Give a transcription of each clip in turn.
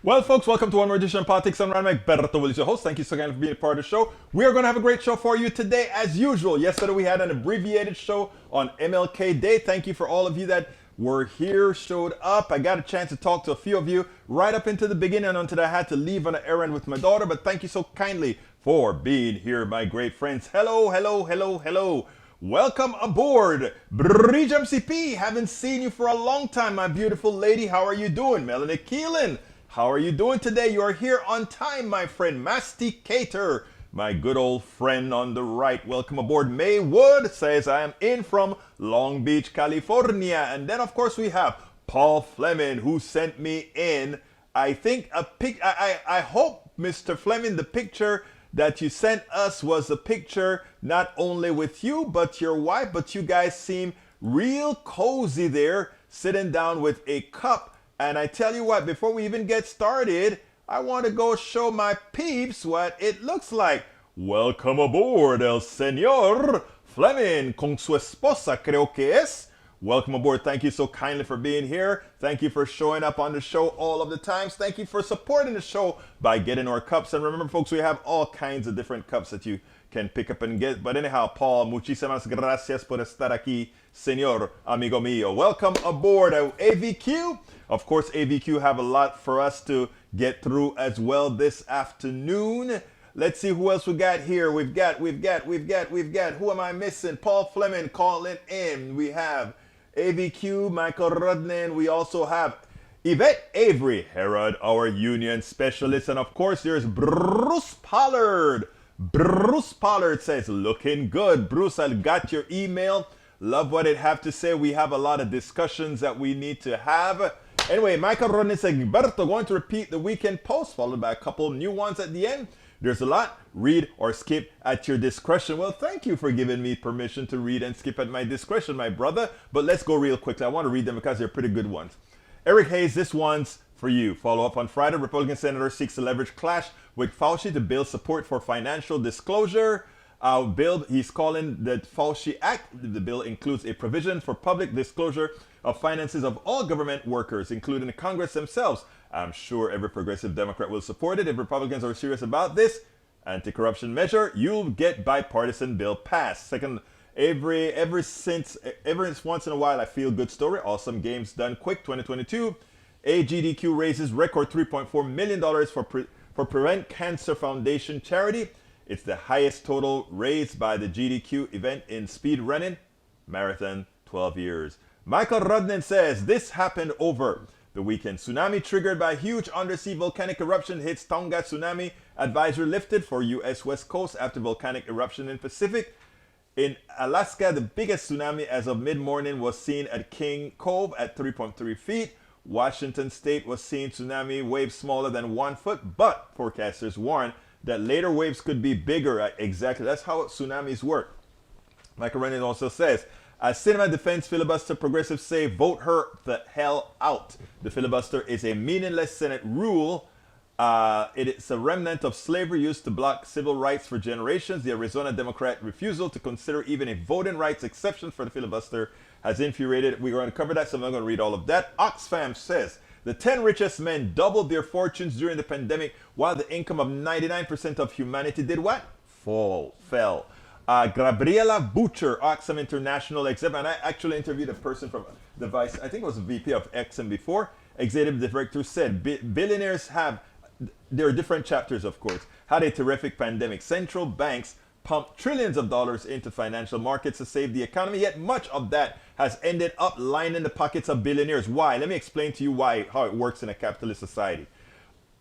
Well, folks, welcome to one more edition of Politics and Random. Berto Will is your host. Thank you so much for being a part of the show. We are going to have a great show for you today, as usual. Yesterday we had an abbreviated show on MLK Day. Thank you for all of you that were here, showed up. I got a chance to talk to a few of you right up into the beginning until I had to leave on an errand with my daughter. But thank you so kindly for being here, my great friends. Hello, hello, hello, hello. Welcome aboard, Bridge MCP. Haven't seen you for a long time, my beautiful lady. How are you doing? Melanie Keelan. How are you doing today? You are here on time, my friend. Masticator, my good old friend on the right. Welcome aboard. May Wood says, I am in from Long Beach, California. And then, of course, we have Paul Fleming, who sent me in, I think, a pic. I hope, Mr. Fleming, the picture that you sent us was a picture not only with you, but your wife. But you guys seem real cozy there, sitting down with a cup. And I tell you what, before we even get started, I want to go show my peeps what it looks like. Welcome aboard, el señor Fleming, con su esposa, creo que es. Welcome aboard. Thank you so kindly for being here. Thank you for showing up on the show all of the times. Thank you for supporting the show by getting our cups. And remember, folks, we have all kinds of different cups that you can pick up and get. But anyhow, Paul, muchísimas gracias por estar aquí, señor amigo mío. Welcome aboard, AVQ. Of course, AVQ have a lot for us to get through as well this afternoon. Let's see who else we got here. We've got. Who am I missing? Paul Fleming calling in. We have AVQ, Michael Rudnin. We also have Yvette Avery, Herod, our union specialist. And of course, there's Bruce Pollard. Bruce Pollard says, looking good. Bruce, I got your email. Love what it have to say. We have a lot of discussions that we need to have. Anyway, Michael Rodney said, Berto, going to repeat the weekend post, followed by a couple new ones at the end. There's a lot. Read or skip at your discretion. Well, thank you for giving me permission to read and skip at my discretion, my brother. But let's go real quickly. I want to read them because they're pretty good ones. Eric Hayes, this one's for you. Follow up on Friday. Republican senator seeks to leverage clash with Fauci to build support for financial disclosure. Bill, he's calling the Fauci Act. The bill includes a provision for public disclosure of finances of all government workers, including the Congress themselves. I'm sure every progressive Democrat will support it. If Republicans are serious about this anti-corruption measure, you'll get bipartisan bill passed. Second, every once in a while, I feel good story. Awesome games done quick. 2022, AGDQ raises record $3.4 million for Prevent Cancer Foundation charity. It's the highest total raised by the GDQ event in speed running marathon 12 years. Michael Rudnin says this happened over the weekend. Tsunami triggered by huge undersea volcanic eruption hits Tonga. Tsunami advisory lifted for U.S. West Coast after volcanic eruption in Pacific. In Alaska, the biggest tsunami as of mid-morning was seen at King Cove at 3.3 feet. Washington State was seeing tsunami waves smaller than 1 foot, but forecasters warn that later waves could be bigger. Exactly, that's how tsunamis work. Michael Rennan also says, as Sinema defends filibuster, progressives say vote her the hell out. The filibuster is a meaningless Senate rule. It is a remnant of slavery used to block civil rights for generations. The Arizona Democrat refusal to consider even a voting rights exception for the filibuster has infuriated. We're going to cover that, so I'm not going to read all of that. Oxfam says, the 10 richest men doubled their fortunes during the pandemic, while the income of 99% of humanity did what? Fell. Gabriela Butcher, Oxfam International executive, and I actually interviewed a person from the vice, I think it was a VP of Exxon before, executive director said, billionaires have, there are different chapters of course, had a terrific pandemic. Central banks pumped trillions of dollars into financial markets to save the economy, yet much of that has ended up lining the pockets of billionaires. Why? Let me explain to you how it works in a capitalist society.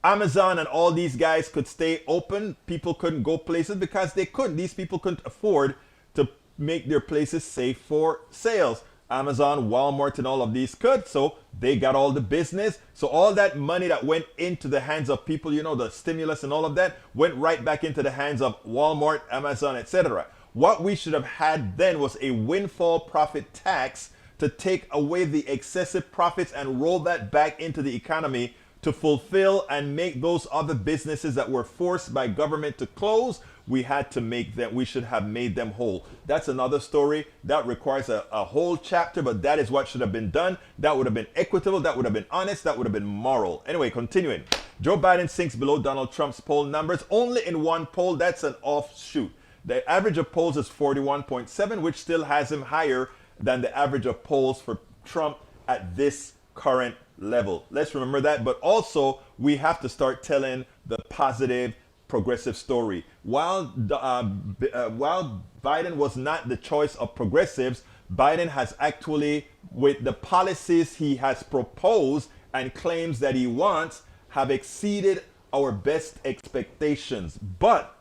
Amazon and all these guys could stay open. People couldn't go places because they couldn't. These people couldn't afford to make their places safe for sales. Amazon, Walmart, and all of these could, so they got all the business. So all that money that went into the hands of people, you know, the stimulus and all of that, went right back into the hands of Walmart, Amazon, etc. What we should have had then was a windfall profit tax to take away the excessive profits and roll that back into the economy to fulfill and make those other businesses that were forced by government to close, we should have made them whole. That's another story. That requires a whole chapter, but that is what should have been done. That would have been equitable. That would have been honest. That would have been moral. Anyway, continuing. Joe Biden sinks below Donald Trump's poll numbers. Only in one poll. That's an offshoot. The average of polls is 41.7, which still has him higher than the average of polls for Trump at this current level. Let's remember that. But also, we have to start telling the positive, progressive story. While Biden was not the choice of progressives, Biden has actually, with the policies he has proposed and claims that he wants, have exceeded our best expectations. But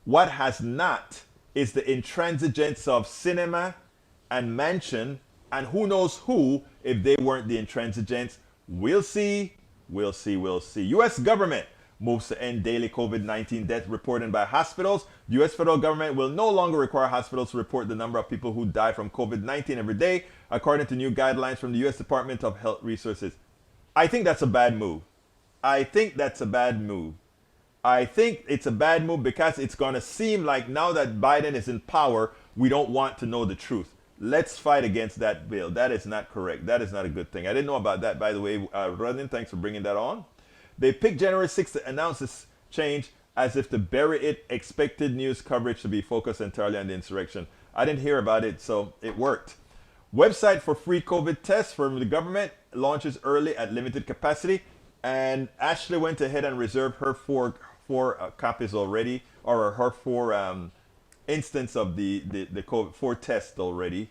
what has not is the intransigence of Sinema and Manchin, and who knows who if they weren't the intransigents. We'll see, we'll see, we'll see. U.S. government moves to end daily COVID-19 death reported by hospitals. The U.S. federal government will no longer require hospitals to report the number of people who die from COVID-19 every day, according to new guidelines from the U.S. Department of Health Resources. I think that's a bad move. I think that's a bad move. I think it's a bad move because it's going to seem like now that Biden is in power, we don't want to know the truth. Let's fight against that bill. That is not correct. That is not a good thing. I didn't know about that, by the way. Rodin, thanks for bringing that on. They picked January 6th to announce this change as if to bury it, expected news coverage to be focused entirely on the insurrection. I didn't hear about it, so it worked. Website for free COVID tests from the government launches early at limited capacity. And Ashley went ahead and reserved her four copies already, or her four instance of the COVID, 4 tests already.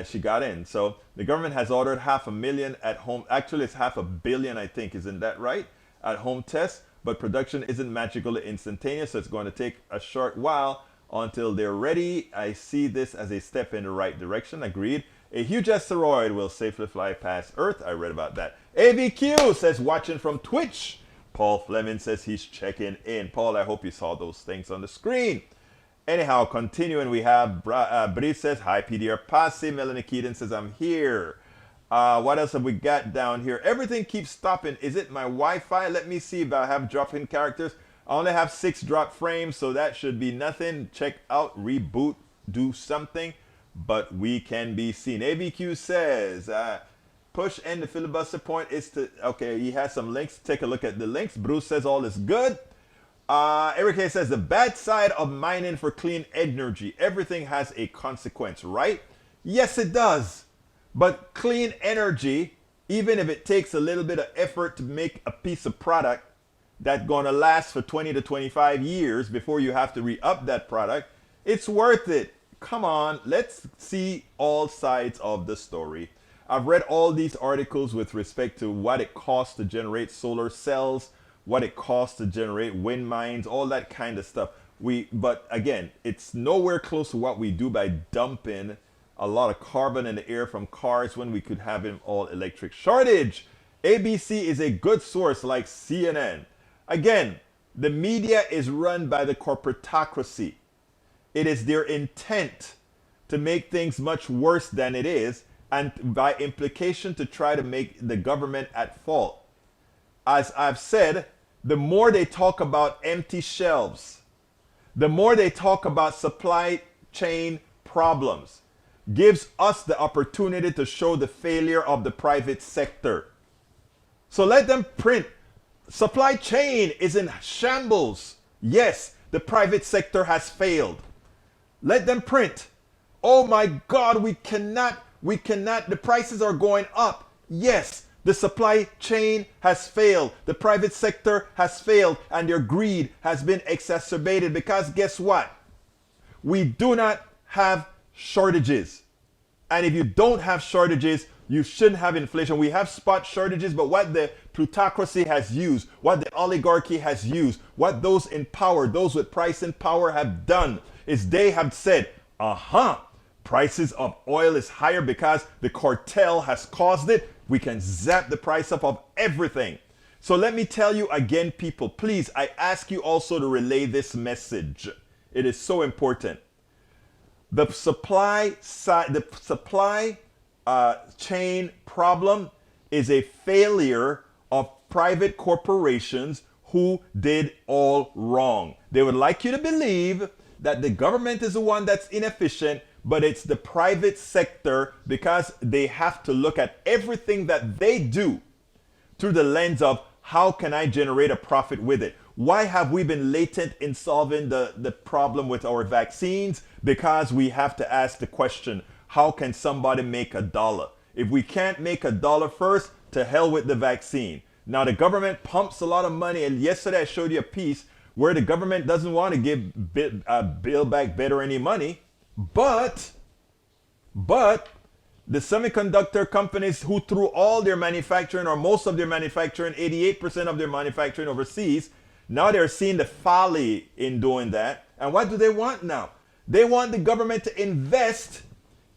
She got in. So the government has ordered 500,000 at home. Actually, it's 500 million, I think. Isn't that right? At home tests. But production isn't magically instantaneous, so it's going to take a short while until they're ready. I see this as a step in the right direction. Agreed. A huge asteroid will safely fly past Earth. I read about that. AVQ says watching from Twitch. Paul Fleming says he's checking in. Paul, I hope you saw those things on the screen. Anyhow, continuing, we have Brice says, hi, PDR Posse. Melanie Keaton says, I'm here. What else have we got down here? Everything keeps stopping. Is it my Wi-Fi? Let me see if I have drop-in characters. I only have 6 drop frames, so that should be nothing. Check out, reboot, do something. But we can be seen. ABQ says, push end the filibuster point is to, okay, he has some links. Take a look at the links. Bruce says all is good. Eric A says the bad side of mining for clean energy. Everything has a consequence, right? Yes, it does. But clean energy, even if it takes a little bit of effort to make a piece of product that's going to last for 20 to 25 years before you have to re-up that product, it's worth it. Come on, let's see all sides of the story. I've read all these articles with respect to what it costs to generate solar cells, what it costs to generate wind mines, all that kind of stuff. But again, it's nowhere close to what we do by dumping a lot of carbon in the air from cars when we could have an all electric. Shortage. ABC is a good source like CNN. Again, the media is run by the corporatocracy. It is their intent to make things much worse than it is, and by implication to try to make the government at fault. As I've said, the more they talk about empty shelves, the more they talk about supply chain problems, gives us the opportunity to show the failure of the private sector. So let them print. Supply chain is in shambles. Yes, the private sector has failed. Let them print. Oh my God, we cannot, the prices are going up. Yes, the supply chain has failed. The private sector has failed, and their greed has been exacerbated because guess what? We do not have shortages. And if you don't have shortages, you shouldn't have inflation. We have spot shortages, but what the plutocracy has used, what the oligarchy has used, what those in power, those with price and power have done is they have said, prices of oil is higher because the cartel has caused it. We can zap the price up of everything. So let me tell you again, people, please, I ask you also to relay this message. It is so important. The supply side, the supply chain problem is a failure of private corporations who did all wrong. They would like you to believe that the government is the one that's inefficient, but it's the private sector, because they have to look at everything that they do through the lens of how can I generate a profit with it? Why have we been latent in solving the problem with our vaccines? Because we have to ask the question, how can somebody make a dollar? If we can't make a dollar first, to hell with the vaccine. Now the government pumps a lot of money, and yesterday I showed you a piece where the government doesn't want to give Build Back Better any money, but the semiconductor companies who threw all their manufacturing, or most of their manufacturing, 88% of their manufacturing overseas, now they're seeing the folly in doing that. And what do they want now? They want the government to invest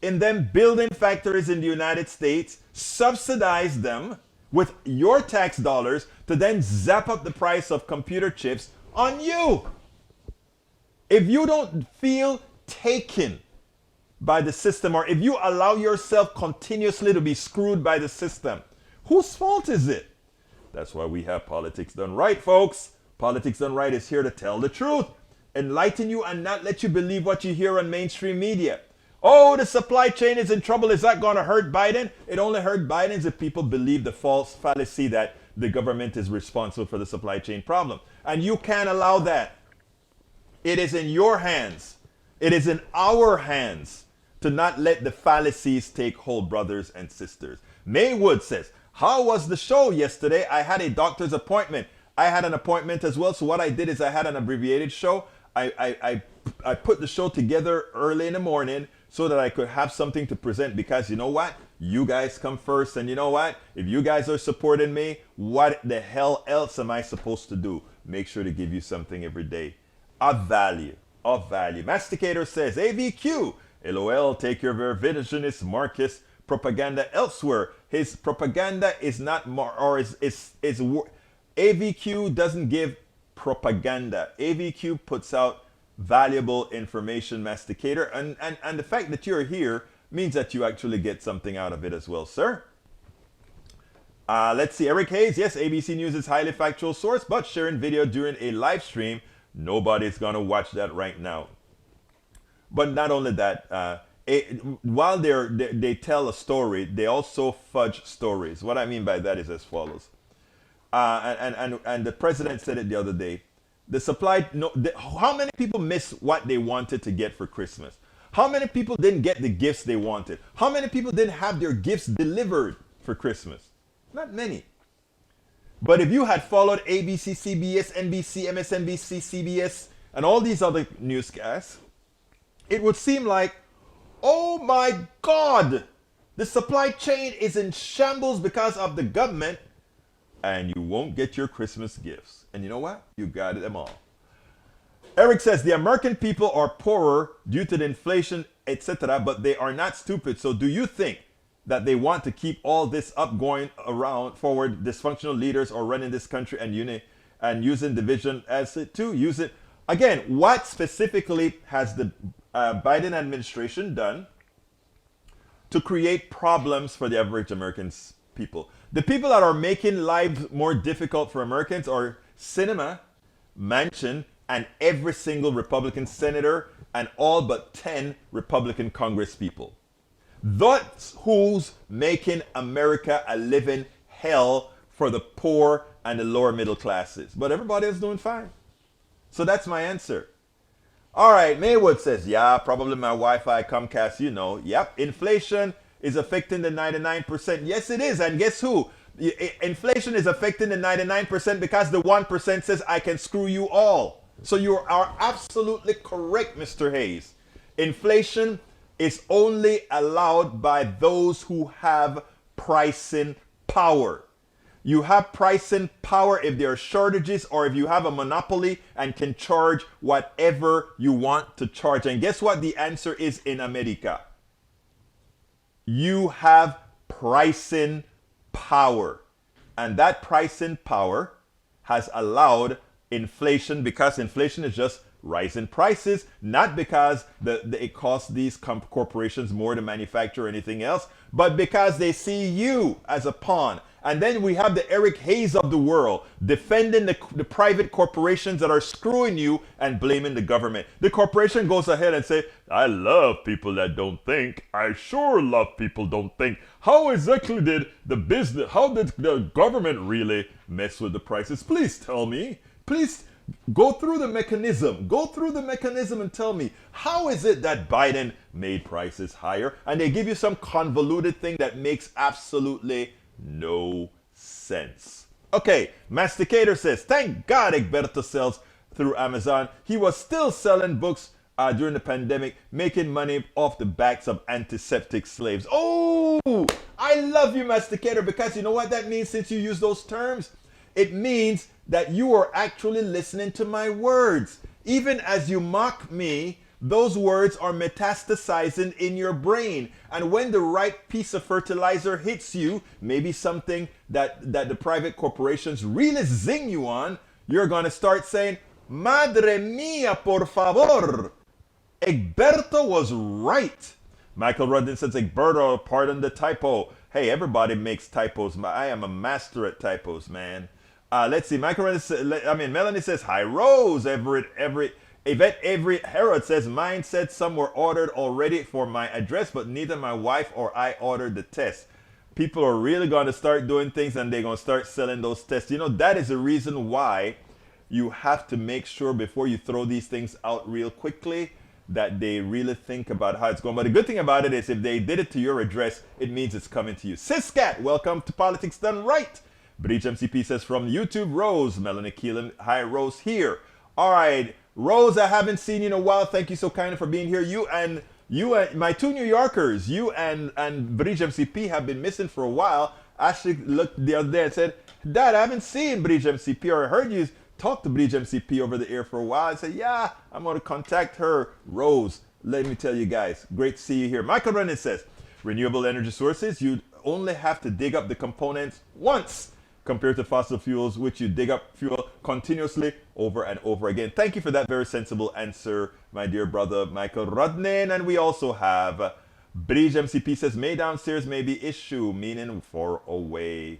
in them building factories in the United States, subsidize them with your tax dollars to then zap up the price of computer chips on you. If you don't feel taken by the system, or if you allow yourself continuously to be screwed by the system, whose fault is it? That's why we have Politics Done Right, folks. Politics Done Right is here to tell the truth, enlighten you, and not let you believe what you hear on mainstream media. Oh, the supply chain is in trouble. Is that going to hurt Biden? It only hurt Biden if people believe the false fallacy that the government is responsible for the supply chain problem. And you can't allow that. It is in your hands. It is in our hands to not let the fallacies take hold, brothers and sisters. Maywood says, how was the show yesterday? I had a doctor's appointment. I had an appointment as well. So what I did is I had an abbreviated show. I put the show together early in the morning so that I could have something to present, because you know what? You guys come first, and you know what? If you guys are supporting me, what the hell else am I supposed to do? Make sure to give you something every day of value, of value. Masticator says, AVQ, LOL, take your revisionist Marxist propaganda elsewhere. His propaganda is not more, or is AVQ doesn't give propaganda. AVQ puts out valuable information, Masticator, and the fact that you're here means that you actually get something out of it as well, sir. Let's see, Eric Hayes, yes, ABC News is highly factual source, but sharing video during a live stream, nobody's gonna watch that right now. But not only that, while they tell a story, they also fudge stories. What I mean by that is as follows. And the president said it the other day. How many people missed what they wanted to get for Christmas? How many people didn't get the gifts they wanted? How many people didn't have their gifts delivered for Christmas? Not many. But if you had followed ABC, CBS, NBC, MSNBC, CBS, and all these other newscasts, it would seem like, oh my God, the supply chain is in shambles because of the government, and you won't get your Christmas gifts. And you know what? You got them all. Eric says the American people are poorer due to the inflation, etc., but they are not stupid. So do you think that they want to keep all this up going around forward, dysfunctional leaders are running this country and using division as it to use it? Again, what specifically has the Biden administration done to create problems for the average American people? The people that are making lives more difficult for Americans are Sinema, Manchin, and every single Republican senator and all but 10 Republican Congress people. That's who's making America a living hell for the poor and the lower middle classes. But everybody else doing fine. So that's my answer. All right, Maywood says, yeah, probably my Wi-Fi, Comcast, you know. Yep, inflation is affecting the 99%. Yes, it is. And guess who? Inflation is affecting the 99% because the 1% says I can screw you all. So you are absolutely correct, Mr. Hayes. Inflation is only allowed by those who have pricing power. You have pricing power if there are shortages or if you have a monopoly and can charge whatever you want to charge. And guess what the answer is in America? You have pricing power. And that pricing power has allowed inflation, because inflation is just rising prices, not because it costs these corporations more to manufacture or anything else, but because they see you as a pawn And then we have the Eric Hayes of the world defending the private corporations that are screwing you and blaming the government. The corporation goes ahead and say, I love people that don't think. I sure love people don't think. How exactly did how did the government really mess with the prices? Please tell me. Please go through the mechanism. Go through the mechanism and tell me, how is it that Biden made prices higher? And they give you some convoluted thing that makes absolutely no sense. Okay, Masticator says, thank God Egberto sells through Amazon. He was still selling books during the pandemic, making money off the backs of antiseptic slaves. Oh, I love you, Masticator, because you know what that means since you use those terms? It means that you are actually listening to my words. Even as you mock me, those words are metastasizing in your brain. And when the right piece of fertilizer hits you, maybe something that the private corporations really zing you on, you're going to start saying, Madre mia, por favor. Egberto was right. Michael Rudden says, Egberto, pardon the typo. Hey, everybody makes typos. I am a master at typos, man. Let's see. Melanie says, hi, Rose. Yvette Avery Herod says, mine said some were ordered already for my address, but neither my wife or I ordered the test. People are really going to start doing things and they're going to start selling those tests. You know, that is the reason why you have to make sure before you throw these things out real quickly that they really think about how it's going. But the good thing about it is if they did it to your address, it means it's coming to you. Siscat, welcome to Politics Done Right. Breach MCP says from YouTube, Rose. Melanie Keelan, hi, Rose here. All right, Rose, I haven't seen you in a while. Thank you so kindly for being here. You and my two New Yorkers, you and Breach MCP have been missing for a while. Ashley looked the other day and said, Dad, I haven't seen Breach MCP, or I heard you talk to Breach MCP over the air for a while. I said, yeah, I'm going to contact her. Rose, let me tell you guys, great to see you here. Michael Rennan says, renewable energy sources, you only have to dig up the components once compared to fossil fuels, which you dig up fuel continuously over and over again. Thank you for that very sensible answer, my dear brother Michael Rodnan. And we also have Bridge MCP says, May downstairs may be issue, meaning for away.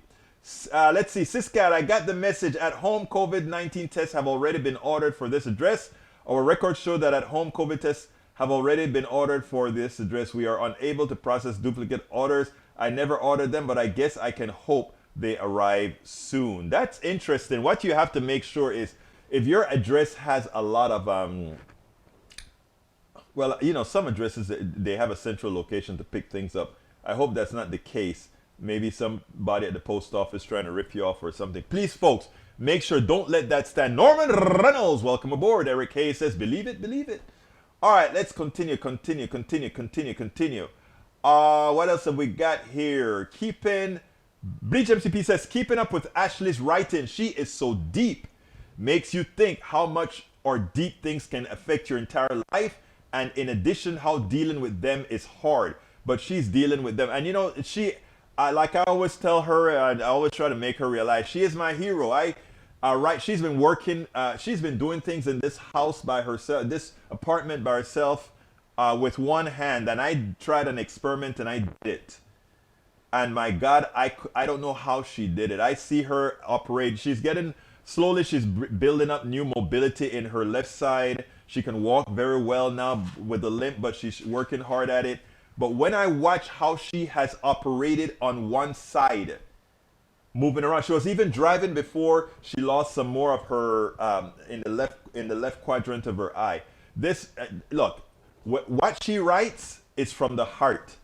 Let's see, Siscat, I got the message. At home COVID-19 tests have already been ordered for this address. Our records show that at home COVID tests have already been ordered for this address. We are unable to process duplicate orders. I never ordered them, but I guess I can hope they arrive soon. That's interesting. What you have to make sure is if your address has a lot of well, you know, some addresses, they have a central location to pick things up. I hope that's not the case. Maybe somebody at the post office trying to rip you off or something. Please, folks, make sure, don't let that stand. Norman Reynolds, welcome aboard. Eric Hayes says, believe it, believe it. All right, let's continue. What else have we got here? Breach MCP says, keeping up with Ashley's writing. She is so deep. Makes you think how much or deep things can affect your entire life. And in addition, how dealing with them is hard. But she's dealing with them. And you know, like I always tell her, and I always try to make her realize, she is my hero. She's been working, she's been doing things in this house by herself, this apartment by herself, with one hand. And I tried an experiment and I did it. And my God, I don't know how she did it. I see her operate. She's building up new mobility in her left side. She can walk very well now with a limp, but she's working hard at it. But when I watch how she has operated on one side, moving around, she was even driving before she lost some more of her in the left quadrant of her eye. Look, what she writes is from the heart.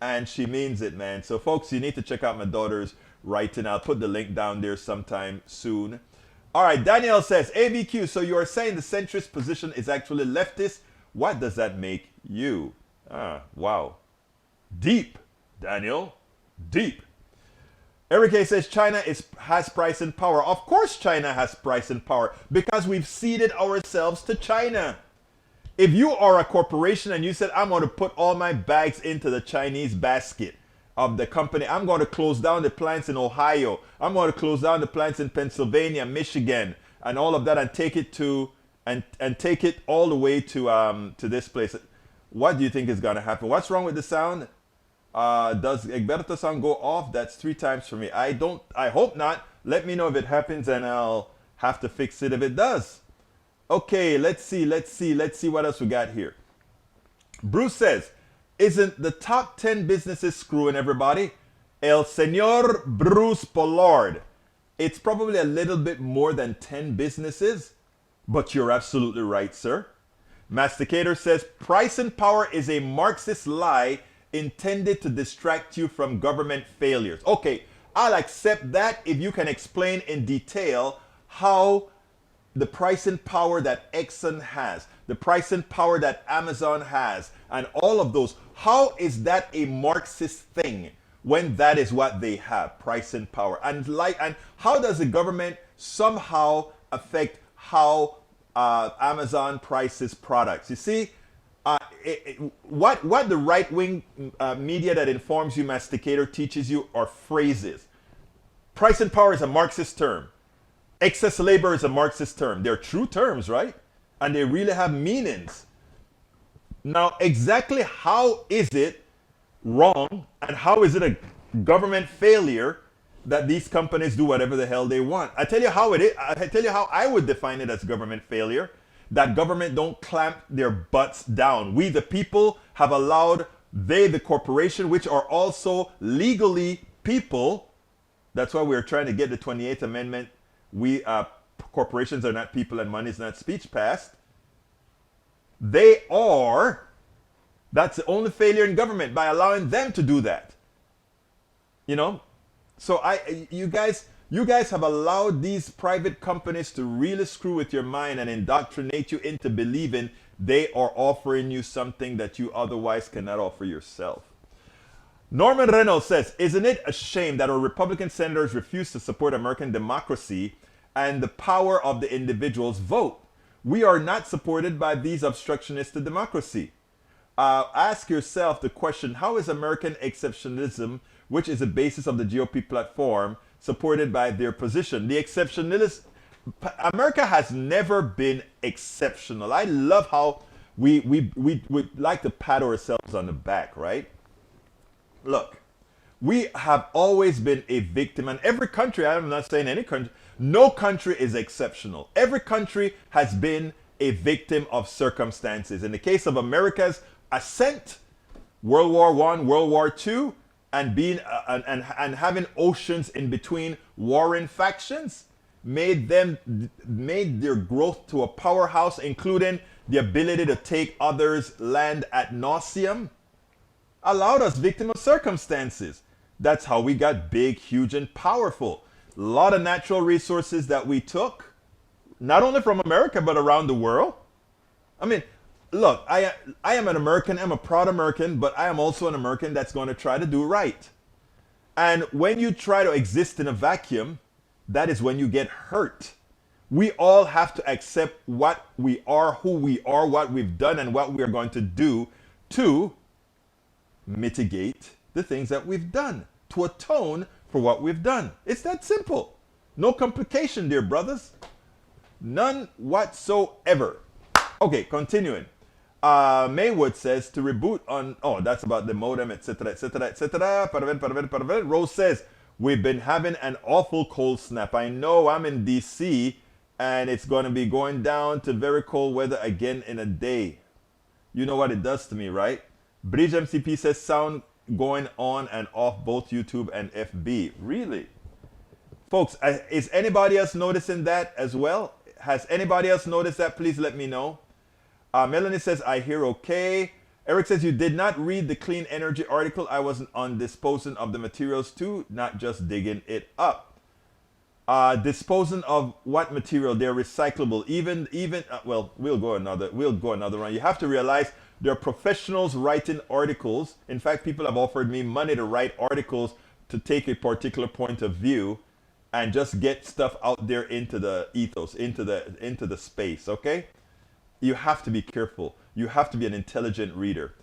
And she means it, man. So, folks, you need to check out my daughter's writing. I'll put the link down there sometime soon. All right, Danielle says, ABQ, so you are saying the centrist position is actually leftist? What does that make you? Wow. Deep, Daniel. Deep. Eric A says, China has price and power. Of course China has price and power because we've ceded ourselves to China. If you are a corporation and you said, I'm going to put all my bags into the Chinese basket of the company, I'm going to close down the plants in Ohio, I'm going to close down the plants in Pennsylvania, Michigan, and all of that, and take it to and take it all the way to this place. What do you think is going to happen? What's wrong with the sound? Does Egberto sound go off? That's 3 times for me. I hope not. Let me know if it happens and I'll have to fix it if it does. Okay, let's see what else we got here. Bruce says, isn't the top 10 businesses screwing everybody? El Señor Bruce Pollard. It's probably a little bit more than 10 businesses, but you're absolutely right, sir. Masticator says, price and power is a Marxist lie intended to distract you from government failures. Okay, I'll accept that if you can explain in detail how the price and power that Exxon has, the price and power that Amazon has, and all of those, how is that a Marxist thing when that is what they have, price and power? And how does the government somehow affect how Amazon prices products? You see, what the right-wing media that informs you, Masticator, teaches you are phrases. Price and power is a Marxist term. Excess labor is a Marxist term. They're true terms, right? And they really have meanings. Now, exactly how is it wrong and how is it a government failure that these companies do whatever the hell they want? I tell you how it is. I tell you how I would define it as government failure. That government don't clamp their butts down. We, the people, have allowed they, the corporation, which are also legally people. That's why we're trying to get the 28th Amendment. Corporations are not people and money is not speech passed. They are. That's the only failure in government, by allowing them to do that. You know? So you guys have allowed these private companies to really screw with your mind and indoctrinate you into believing they are offering you something that you otherwise cannot offer yourself. Norman Reynolds says, isn't it a shame that our Republican senators refuse to support American democracy and the power of the individual's vote? We are not supported by these obstructionists to democracy. Ask yourself the question, how is American exceptionalism, which is the basis of the GOP platform, supported by their position? The exceptionalist, America has never been exceptional. I love how we like to pat ourselves on the back, right? Look, we have always been a victim, and every country, I'm not saying any country, no country is exceptional. Every country has been a victim of circumstances. In the case of America's ascent, World War I, World War II, and being and having oceans in between warring factions made their growth to a powerhouse, including the ability to take others' land ad nauseum, allowed us victim of circumstances. That's how we got big, huge, and powerful. A lot of natural resources that we took, not only from America, but around the world. I mean, look, I am an American, I'm a proud American, but I am also an American that's going to try to do right. And when you try to exist in a vacuum, that is when you get hurt. We all have to accept what we are, who we are, what we've done, and what we are going to do to mitigate the things that we've done, to atone for what we've done. It's that simple. No complication, dear brothers. None whatsoever. Okay, continuing. Maywood says to reboot on, oh, that's about the modem, etc., etc., etc. Rose says, we've been having an awful cold snap. I know, I'm in DC, and it's going to be going down to very cold weather again in a day. You know what it does to me, right? Bridge MCP says sound going on and off both YouTube and FB. Really? Folks, is anybody else noticing that as well? Has anybody else noticed that? Please let me know. Melanie says, I hear okay. Eric says, you did not read the clean energy article. I wasn't on disposing of the materials too, not just digging it up. Disposing of what material? They're recyclable. Well, we'll go another run. You have to realize there are professionals writing articles. In fact, people have offered me money to write articles to take a particular point of view and just get stuff out there into the ethos, into the space, okay? You have to be careful. You have to be an intelligent reader.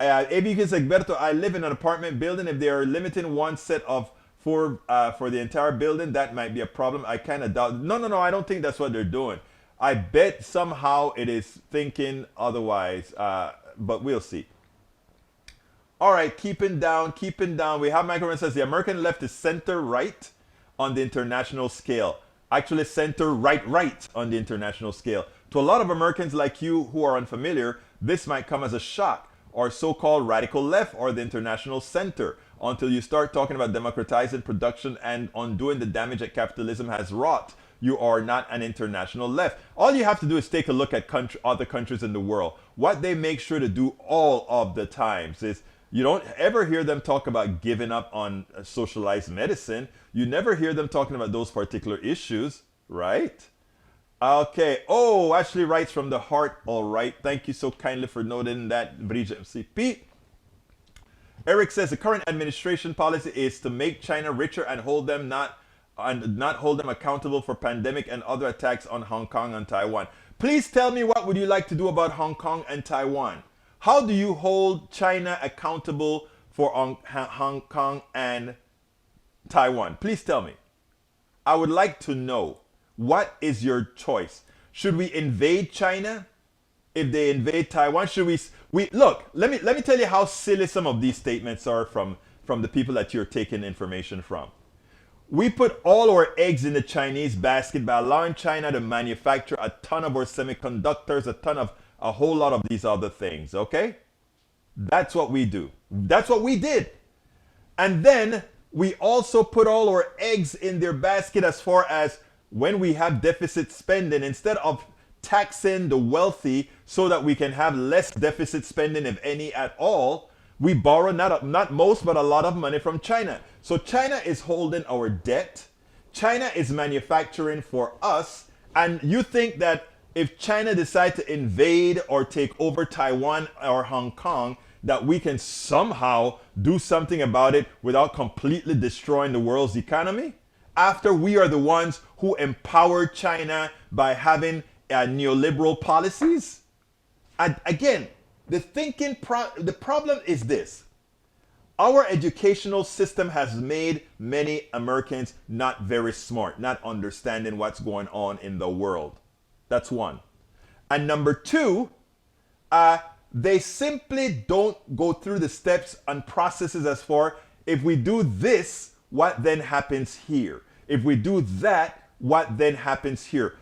ABK Egberto, I live in an apartment building. If they are limiting one set of for the entire building, that might be a problem. I kind of doubt. No, I don't think that's what they're doing. I bet somehow it is thinking otherwise, but we'll see. All right, keeping down. We have Michael says the American left is center right on the international scale. Actually, center right on the international scale. To a lot of Americans like you who are unfamiliar, this might come as a shock. Or so-called radical left or the international center, until you start talking about democratizing production and undoing the damage that capitalism has wrought. You are not an international left. All you have to do is take a look at other countries in the world. What they make sure to do all of the times is you don't ever hear them talk about giving up on socialized medicine. You never hear them talking about those particular issues, right? Okay. Oh, Ashley writes from the heart. All right. Thank you so kindly for noting that, Bridget MCP. Eric says the current administration policy is to make China richer and not hold them accountable for pandemic and other attacks on Hong Kong and Taiwan. Please tell me, what would you like to do about Hong Kong and Taiwan? How do you hold China accountable for Hong Kong and Taiwan? Please tell me. I would like to know. What is your choice? Should we invade China? If they invade Taiwan, should we look, let me tell you how silly some of these statements are from the people that you're taking information from. We put all our eggs in the Chinese basket by allowing China to manufacture a ton of our semiconductors, a whole lot of these other things, okay? That's what we do. That's what we did. And then we also put all our eggs in their basket as far as when we have deficit spending, instead of taxing the wealthy so that we can have less deficit spending, if any at all, we borrow not most, but a lot of money from China. So China is holding our debt. China is manufacturing for us. And you think that if China decides to invade or take over Taiwan or Hong Kong, that we can somehow do something about it without completely destroying the world's economy? After we are the ones who empowered China by having neoliberal policies? And again, the problem is this. Our educational system has made many Americans not very smart, not understanding what's going on in the world. That's one. And number two, they simply don't go through the steps and processes as far, if we do this, what then happens here? If we do that, what then happens here?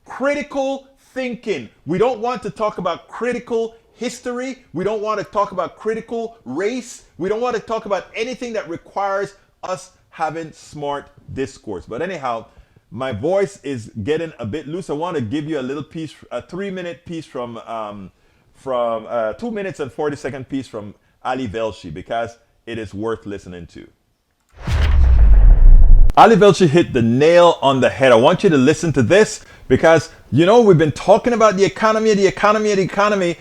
Critical thinking. We don't want to talk about critical history. We don't want to talk about critical race. We don't want to talk about anything that requires us having smart discourse. But anyhow, my voice is getting a bit loose. I want to give you a little piece, a 3-minute piece from 2 minutes and 40-second piece from Ali Velshi, because it is worth listening to. Ali Velshi hit the nail on the head. I want you to listen to this because, you know, we've been talking about the economy.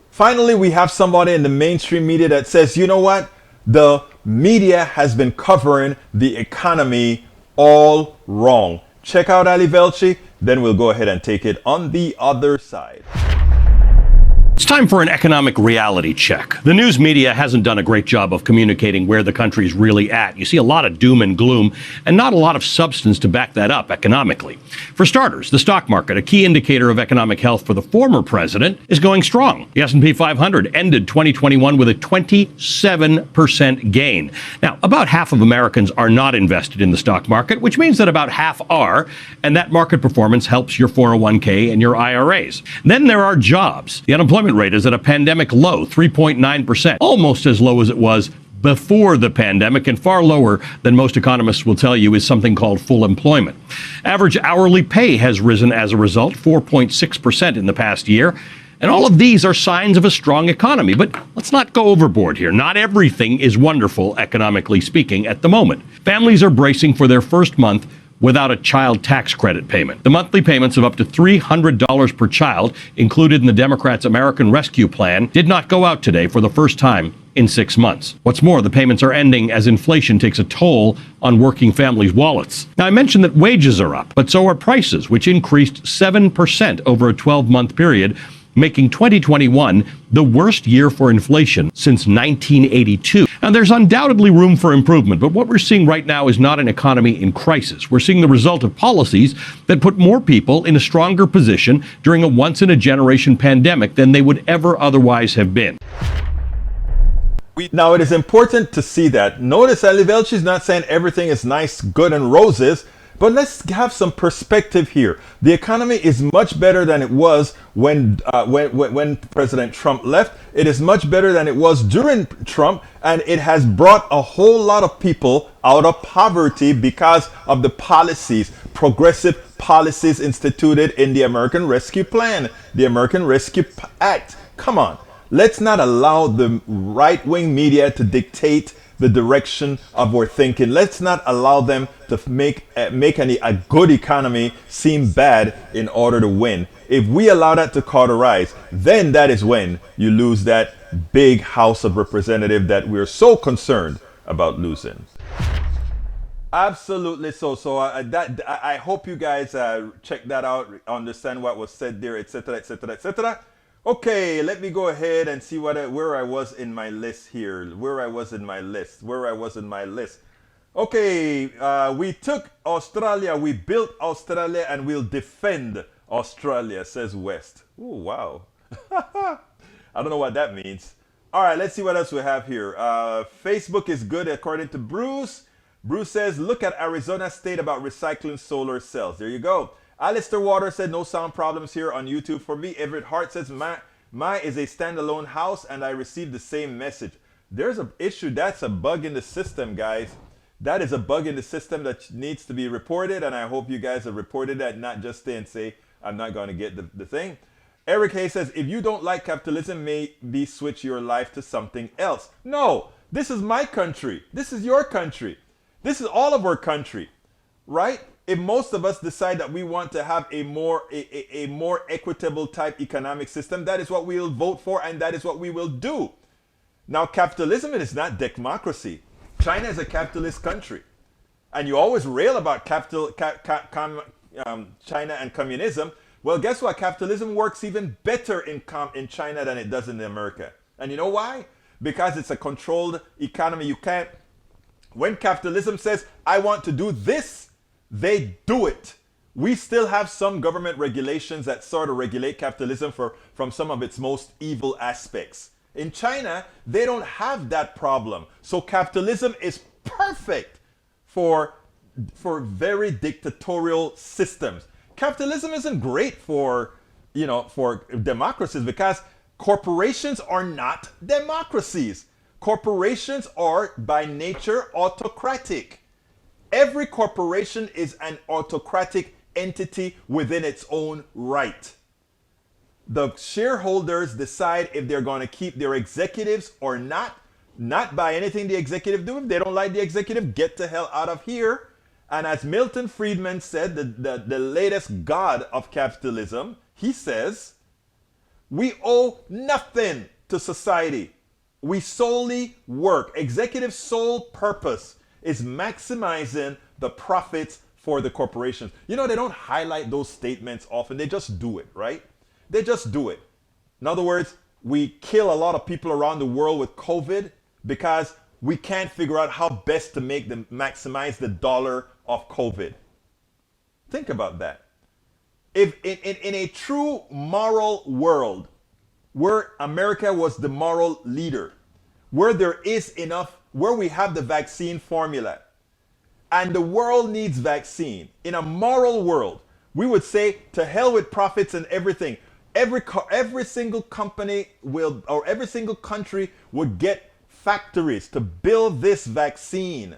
Finally, we have somebody in the mainstream media that says, you know what? The media has been covering the economy all wrong. Check out Ali Velshi, then we'll go ahead and take it on the other side. It's time for an economic reality check. The news media hasn't done a great job of communicating where the country's really at. You see a lot of doom and gloom and not a lot of substance to back that up economically. For starters, the stock market, a key indicator of economic health for the former president, is going strong. The S&P 500 ended 2021 with a 27% gain. Now, about half of Americans are not invested in the stock market, which means that about half are, and that market performance helps your 401k and your IRAs. Then there are jobs. The unemployment rate is at a pandemic low, 3.9%, almost as low as it was before the pandemic and far lower than most economists will tell you is something called full employment. Average hourly pay has risen as a result, 4.6% in the past year. And all of these are signs of a strong economy. But let's not go overboard here. Not everything is wonderful, economically speaking, at the moment. Families are bracing for their first month without a child tax credit payment. The monthly payments of up to $300 per child, included in the Democrats' American Rescue Plan, did not go out today for the first time in 6 months. What's more, the payments are ending as inflation takes a toll on working families' wallets. Now, I mentioned that wages are up, but so are prices, which increased 7% over a 12-month period, making 2021 the worst year for inflation since 1982. And there's undoubtedly room for improvement, but what we're seeing right now is not an economy in crisis. We're seeing the result of policies that put more people in a stronger position during a once-in-a-generation pandemic than they would ever otherwise have been. Now, it is important to see that. Notice that Livelchi is not saying everything is nice, good, and roses, but let's have some perspective here. The economy is much better than it was when President Trump left. It is much better than it was during Trump, and it has brought a whole lot of people out of poverty because of the policies, progressive policies instituted in the American Rescue Plan, the American Rescue Act. Come on. Let's not allow the right-wing media to dictate the direction of our thinking. Let's not allow them to make a good economy seem bad in order to win. If we allow that to cauterize, then that is when you lose that big House of Representatives that we're so concerned about losing. Absolutely so. So I hope you guys check that out, understand what was said there, etc., etc., etc. Okay, let me go ahead and see where I was in my list here. Where I was in my list. Okay, we took Australia, we built Australia, and we'll defend Australia, says West. Oh, wow. I don't know what that means. All right, let's see what else we have here. Facebook is good according to Bruce. Bruce says, look at Arizona State about recycling solar cells. There you go. Alistair Waters said, no sound problems here on YouTube for me. Everett Hart says, my is a standalone house and I received the same message. There's an issue. That's a bug in the system, guys. That is a bug in the system that needs to be reported, and I hope you guys have reported that, not just stay and say, I'm not going to get the thing. Eric Hayes says, if you don't like capitalism, maybe switch your life to something else. No, this is my country. This is your country. This is all of our country, right? If most of us decide that we want to have a more equitable type economic system, that is what we will vote for, and that is what we will do. Now, capitalism is not democracy. China is a capitalist country, and you always rail about China and communism. Well, guess what? Capitalism works even better in China than it does in America. And you know why? Because it's a controlled economy. You can't. When capitalism says, I want to do this, they do it. We still have some government regulations that sort of regulate capitalism from some of its most evil aspects. In China, they don't have that problem. So capitalism is perfect for very dictatorial systems. Capitalism isn't great for democracies because corporations are not democracies. Corporations are by nature autocratic. Every corporation is an autocratic entity within its own right. The shareholders decide if they're going to keep their executives or not by anything the executive do. If they don't like the executive, get the hell out of here. And as Milton Friedman said, the latest god of capitalism, he says, we owe nothing to society. We solely work. Executive sole purpose is maximizing the profits for the corporations. You know, they don't highlight those statements often. They just do it, right? They just do it. In other words, we kill a lot of people around the world with COVID because we can't figure out how best to maximize the dollar of COVID. Think about that. If in a true moral world where America was the moral leader, where there is enough, where we have the vaccine formula, and the world needs vaccine, in a moral world, we would say, to hell with profits and everything. Every single company will, or every single country would get factories to build this vaccine,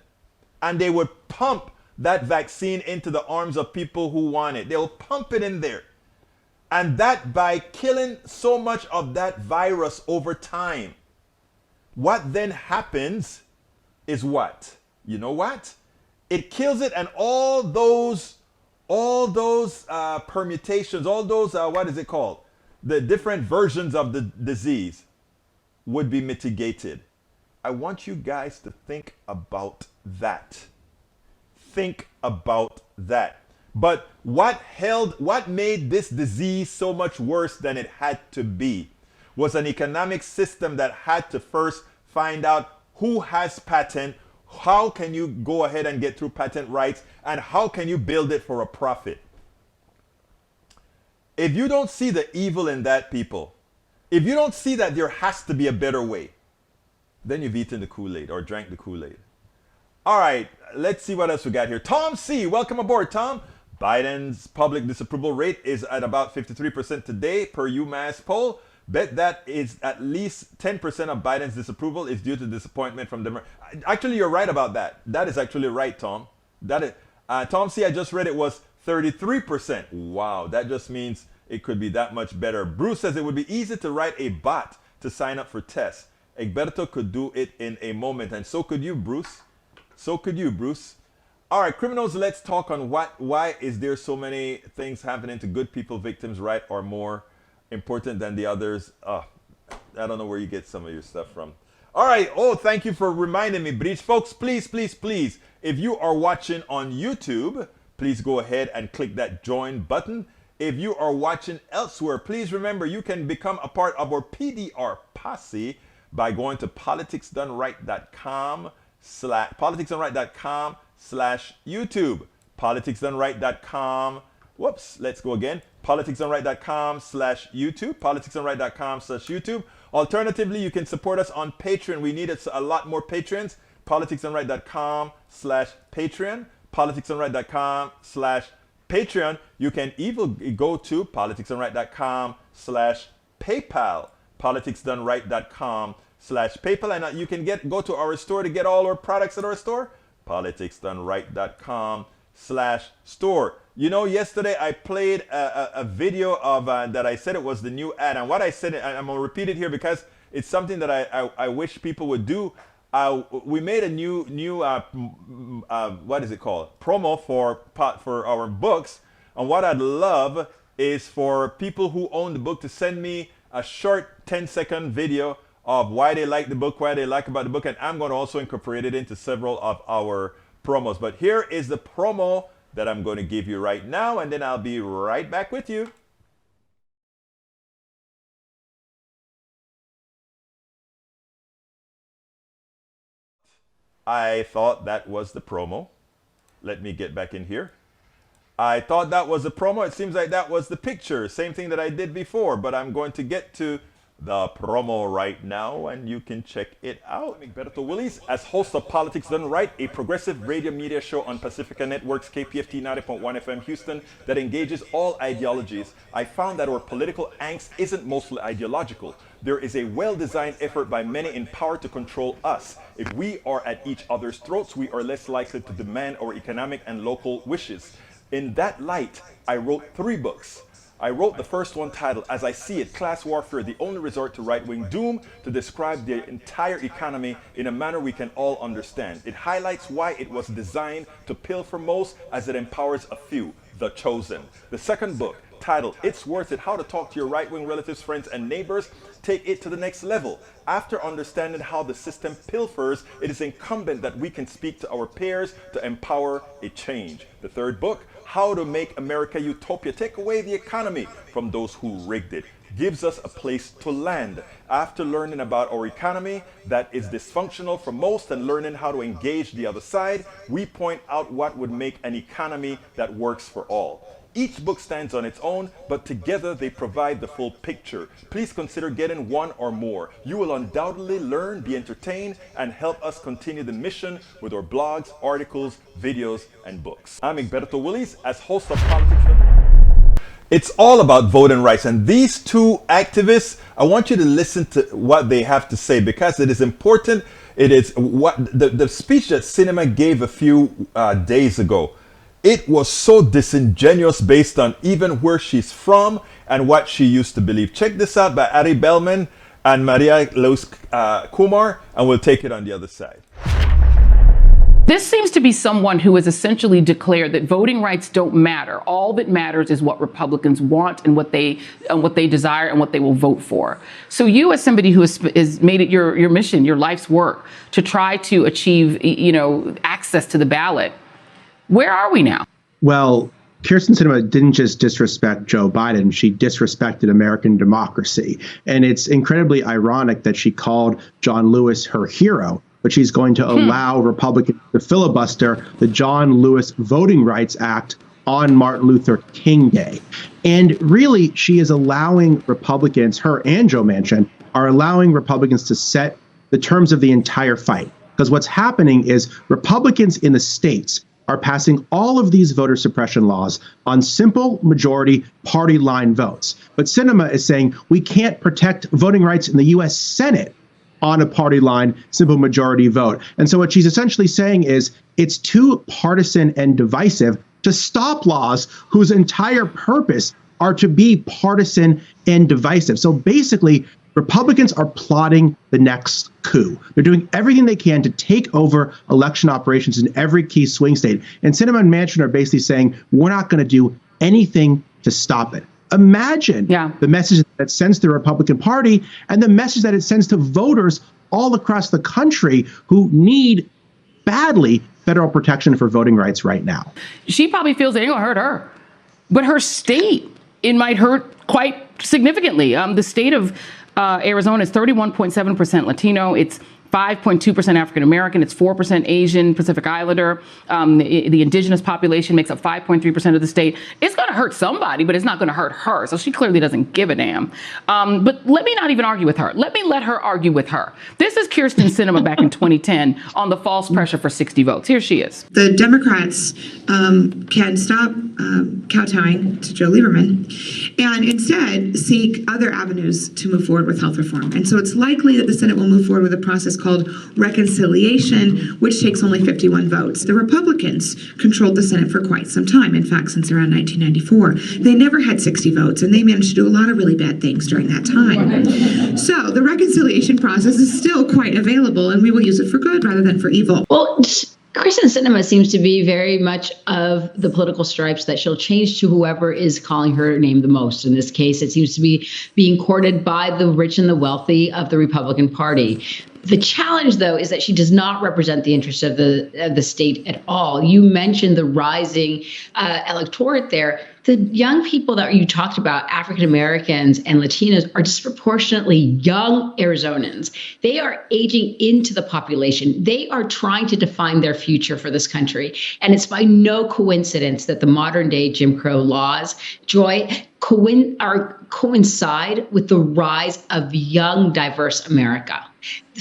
and they would pump that vaccine into the arms of people who want it. They'll pump it in there. And that, by killing so much of that virus over time, what then happens is what? You know what? It kills it, and all those permutations, all those, what is it called? The different versions of the disease would be mitigated. I want you guys to think about that. Think about that. But what made this disease so much worse than it had to be was an economic system that had to first find out who has patent, how can you go ahead and get through patent rights, and how can you build it for a profit. If you don't see the evil in that, people, if you don't see that there has to be a better way, then you've eaten the Kool-Aid or drank the Kool-Aid. All right, let's see what else we got here. Tom C, welcome aboard, Tom. Biden's public disapproval rate is at about 53% today per UMass poll. Bet that is at least 10% of Biden's disapproval is due to disappointment from Democrats. Actually, you're right about that. That is actually right, Tom. That is, Tom C, I just read it was 33%. Wow, that just means it could be that much better. Bruce says it would be easy to write a bot to sign up for tests. Egberto could do it in a moment, and so could you, Bruce. So could you, Bruce. All right, criminals, let's talk on why is there so many things happening to good people, victims, right, are more important than the others. I don't know where you get some of your stuff from. All right, thank you for reminding me, Breach. Folks, please, if you are watching on YouTube, please go ahead and click that join button. If you are watching elsewhere, please remember you can become a part of our PDR posse by going to politicsdoneright.com/YouTube. politicsdoneright.com. Whoops, let's go again. politicsdoneright.com/YouTube. politicsdoneright.com/YouTube. Alternatively, you can support us on Patreon. We need a lot more patrons. politicsdoneright.com/Patreon. politicsdoneright.com/Patreon. You can even go to politicsdoneright.com/PayPal. politicsdoneright.com/PayPal. And you can go to our store to get all our products at our store. politicsdoneright.com/store. You know, yesterday I played a video of that I said it was the new ad. And what I said, I'm going to repeat it here because it's something that I wish people would do. We made a new what is it called? Promo for our books. And what I'd love is for people who own the book to send me a short 10-second video of why they like the book, why they like about the book, and I'm going to also incorporate it into several of our promos. But here is the promo that I'm going to give you right now, and then I'll be right back with you. I thought that was the promo. Let me get back in here. I thought that was the promo. It seems like that was the picture. Same thing that I did before, but I'm going to get to the promo right now, and you can check it out. I'm Egberto Willies, as host of Politics Done Right, a progressive radio media show on Pacifica Network's KPFT 90.1 FM Houston that engages all ideologies. I found that our political angst isn't mostly ideological. There is a well-designed effort by many in power to control us. If we are at each other's throats, we are less likely to demand our economic and local wishes. In that light, I wrote 3 books. I wrote the first one titled, As I See It, Class Warfare, the Only Resort to Right-Wing Doom, to describe the entire economy in a manner we can all understand. It highlights why it was designed to pilfer most as it empowers a few, the chosen. The second book, titled, It's Worth It, How to Talk to Your Right-Wing Relatives, Friends, and Neighbors, take it to the next level. After understanding how the system pilfers, it is incumbent that we can speak to our peers to empower a change. The third book, How to Make America Utopia, Take Away the Economy from Those Who Rigged It, gives us a place to land. After learning about our economy that is dysfunctional for most and learning how to engage the other side, we point out what would make an economy that works for all. Each book stands on its own, but together they provide the full picture. Please consider getting one or more. You will undoubtedly learn, be entertained, and help us continue the mission with our blogs, articles, videos, and books. I'm Egberto Willies, as host of Politics. It's all about voting rights, and these two activists, I want you to listen to what they have to say because it is important. It is what the speech that Sinema gave a few days ago. It was so disingenuous based on even where she's from and what she used to believe. Check this out by Ari Bellman and Maria Luz Kumar, and we'll take it on the other side. This seems to be someone who has essentially declared that voting rights don't matter. All that matters is what Republicans want and what they desire and what they will vote for. So you, as somebody who has made it your mission, your life's work, to try to achieve, access to the ballot, where are we now? Well, Kyrsten Sinema didn't just disrespect Joe Biden, she disrespected American democracy. And it's incredibly ironic that she called John Lewis her hero, but she's going to allow Republicans to filibuster the John Lewis Voting Rights Act on Martin Luther King Day. And really, she is allowing Republicans, her and Joe Manchin, are allowing Republicans to set the terms of the entire fight. Because what's happening is Republicans in the states are passing all of these voter suppression laws on simple majority party line votes. But Sinema is saying we can't protect voting rights in the U.S. Senate on a party line, simple majority vote. And so what she's essentially saying is it's too partisan and divisive to stop laws whose entire purpose are to be partisan and divisive. So basically, Republicans are plotting the next coup. They're doing everything they can to take over election operations in every key swing state. And Sinema and Manchin are basically saying, we're not going to do anything to stop it. Imagine the message that it sends to the Republican Party and the message that it sends to voters all across the country who need badly federal protection for voting rights right now. She probably feels it ain't gonna hurt her, but her state, it might hurt quite significantly. The state of Arizona is 31.7% Latino. It's 5.2% African American. It's 4% Asian Pacific Islander. The indigenous population makes up 5.3% of the state. It's going to hurt somebody, but it's not going to hurt her. So she clearly doesn't give a damn. But let me not even argue with her. Let her argue with her. This is Kyrsten Sinema back in 2010 on the false pressure for 60 votes. Here she is. The Democrats can stop kowtowing to Joe Lieberman and instead seek other avenues to move forward with health reform. And so it's likely that the Senate will move forward with a process called reconciliation, which takes only 51 votes. The Republicans controlled the Senate for quite some time. In fact, since around 1994, they never had 60 votes, and they managed to do a lot of really bad things during that time. So the reconciliation process is still quite available, and we will use it for good rather than for evil. Well, Kyrsten Sinema seems to be very much of the political stripes that she'll change to whoever is calling her name the most. In this case, it seems to be being courted by the rich and the wealthy of the Republican Party. The challenge, though, is that she does not represent the interests of the state at all. You mentioned the rising electorate there. The young people that you talked about, African Americans and Latinos, are disproportionately young Arizonans. They are aging into the population. They are trying to define their future for this country. And it's by no coincidence that the modern day Jim Crow laws, coincide with the rise of young, diverse America.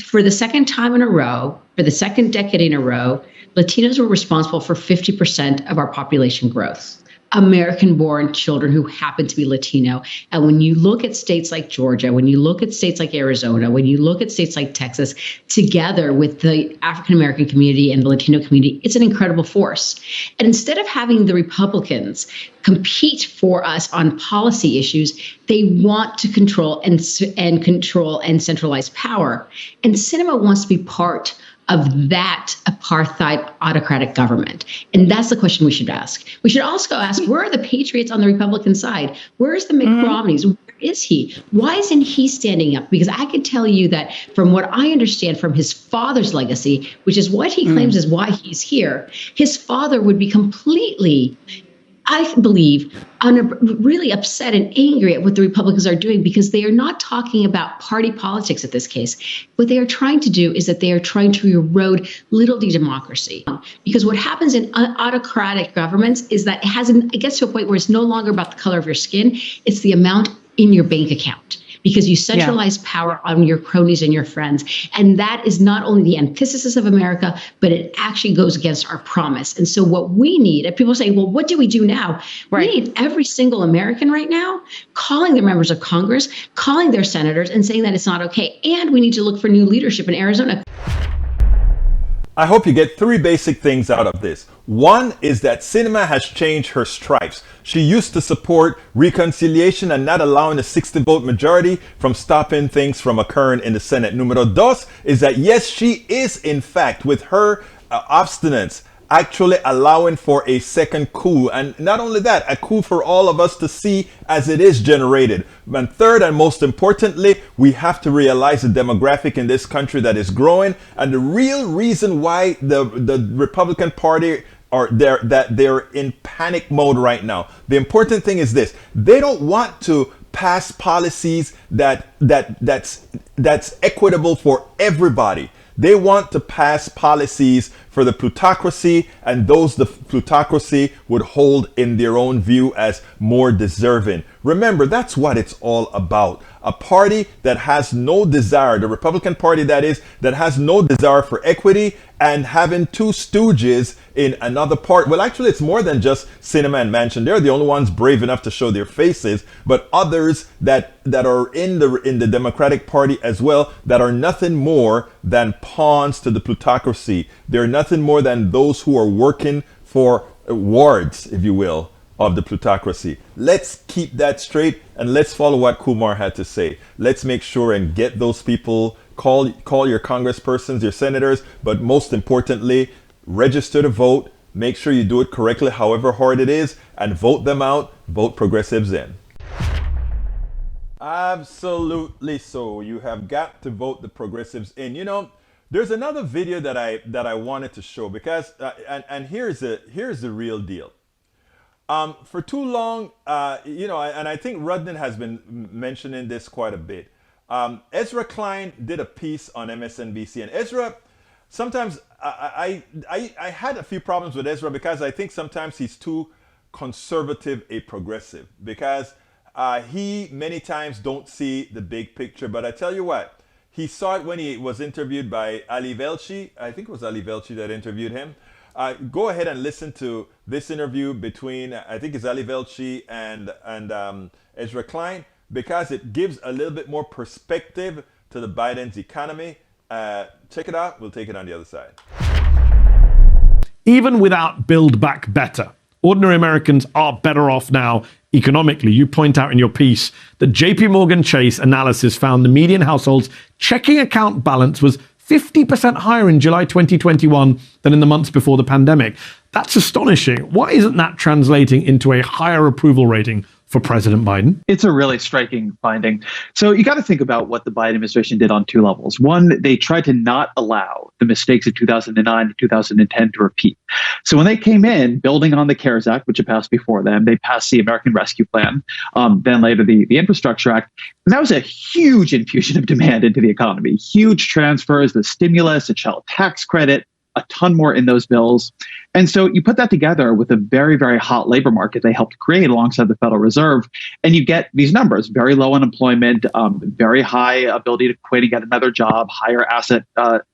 For the second time in a row, for the second decade in a row, Latinos were responsible for 50% of our population growth. American-born children who happen to be Latino. And when you look at states like Georgia, when you look at states like Arizona, when you look at states like Texas, together with the African-American community and the Latino community, it's an incredible force. And instead of having the Republicans compete for us on policy issues, they want to control and centralize power. And Sinema wants to be part of that apartheid autocratic government. And that's the question we should ask. We should also ask, where are the patriots on the Republican side? Where is the Mitt Romneys? Where is he? Why isn't he standing up? Because I can tell you that from what I understand from his father's legacy, which is what he claims is why he's here, his father would be completely, I believe, really upset and angry at what the Republicans are doing, because they are not talking about party politics at this case. What they are trying to do is that they are trying to erode little d democracy. Because what happens in autocratic governments is that it gets to a point where it's no longer about the color of your skin, it's the amount in your bank account. Because you centralize power on your cronies and your friends. And that is not only the antithesis of America, but it actually goes against our promise. And so what we need, and people say, well, what do we do now? Right. We need every single American right now calling their members of Congress, calling their senators and saying that it's not okay. And we need to look for new leadership in Arizona. I hope you get three basic things out of this. One is that Sinema has changed her stripes. She used to support reconciliation and not allowing a 60-vote majority from stopping things from occurring in the Senate. Numero dos is that, yes, she is, in fact, with her obstinance, actually allowing for a second coup. And not only that, a coup for all of us to see as it is generated. And third, and most importantly, we have to realize the demographic in this country that is growing. And the real reason why the Republican Party they're in panic mode right now. The important thing is this: they don't want to pass policies that's equitable for everybody. They want to pass policies for the plutocracy, and those the plutocracy would hold in their own view as more deserving. Remember, that's what it's all about. A party that has no desire, the Republican Party that is, that has no desire for equity, and having two stooges in another part. Well, actually, it's more than just Sinema and Manchin. They're the only ones brave enough to show their faces, but others that are in the Democratic Party as well, that are nothing more than pawns to the plutocracy. They're nothing more than those who are working for wards, if you will, of the plutocracy. Let's keep that straight, and let's follow what Kumar had to say. Let's make sure and get those people, call your congresspersons, your senators, but most importantly, register to vote. Make sure you do it correctly, however hard it is, and vote them out. Vote progressives in. Absolutely so. You have got to vote the progressives in. You know, there's another video that I wanted to show, because and here's the real deal. For too long, you know, and I think Rudnin has been mentioning this quite a bit. Ezra Klein did a piece on MSNBC, and Ezra, sometimes I had a few problems with Ezra, because I think sometimes he's too conservative a progressive, because he many times don't see the big picture. But I tell you what, he saw it when he was interviewed by Ali Velshi. I think it was Ali Velshi that interviewed him. Go ahead and listen to this interview between, I think it's Ali Velshi and Ezra Klein, because it gives a little bit more perspective to the Biden's economy. Check it out. We'll take it on the other side. Even without Build Back Better, ordinary Americans are better off now economically. You point out in your piece that JP Morgan Chase analysis found the median household's checking account balance was 50% higher in July 2021 than in the months before the pandemic. That's astonishing. Why isn't that translating into a higher approval rating for President Biden? It's a really striking finding. So you got to think about what the Biden administration did on two levels. One, they tried to not allow the mistakes of 2009 and 2010 to repeat. So when they came in, building on the CARES Act, which had passed before them, they passed the American Rescue Plan, then later the Infrastructure Act. And that was a huge infusion of demand into the economy, huge transfers, the stimulus, the child tax credit, a ton more in those bills. And so you put that together with a very, very hot labor market they helped create alongside the Federal Reserve, and you get these numbers: very low unemployment, very high ability to quit and get another job, higher asset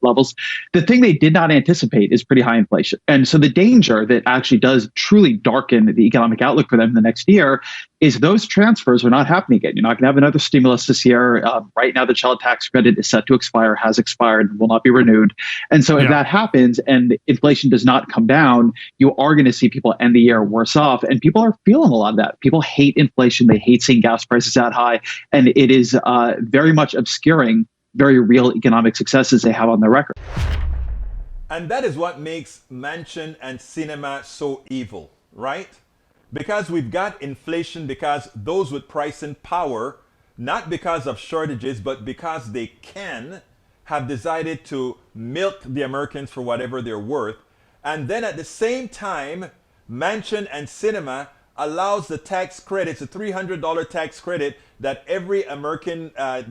levels. The thing they did not anticipate is pretty high inflation. And so the danger that actually does truly darken the economic outlook for them in the next year is those transfers are not happening again. You're not going to have another stimulus this year. Right now, the child tax credit is set to expire, has expired, and will not be renewed. And so if that happens and inflation does not come down, you are going to see people end the year worse off. And people are feeling a lot of that. People hate inflation. They hate seeing gas prices that high. And it is very much obscuring very real economic successes they have on their record. And that is what makes Manchin and Sinema so evil, right? Because we've got inflation, because those with pricing power, not because of shortages, but because they can, have decided to milk the Americans for whatever they're worth. And then at the same time, Manchin and Sinema allows the tax credits, a $300 tax credit that every American at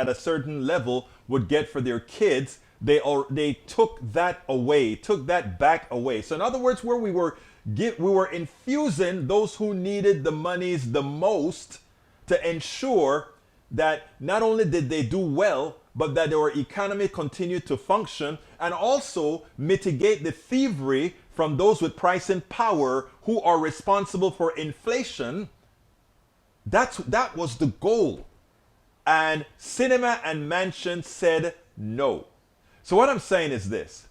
a certain level would get for their kids. They took that away, took that back away. So in other words, where we were infusing those who needed the monies the most to ensure that not only did they do well, but that our economy continued to function, and also mitigate the thievery from those with pricing power who are responsible for inflation. That was the goal. And Sinema and Manchin said no. So what I'm saying is this.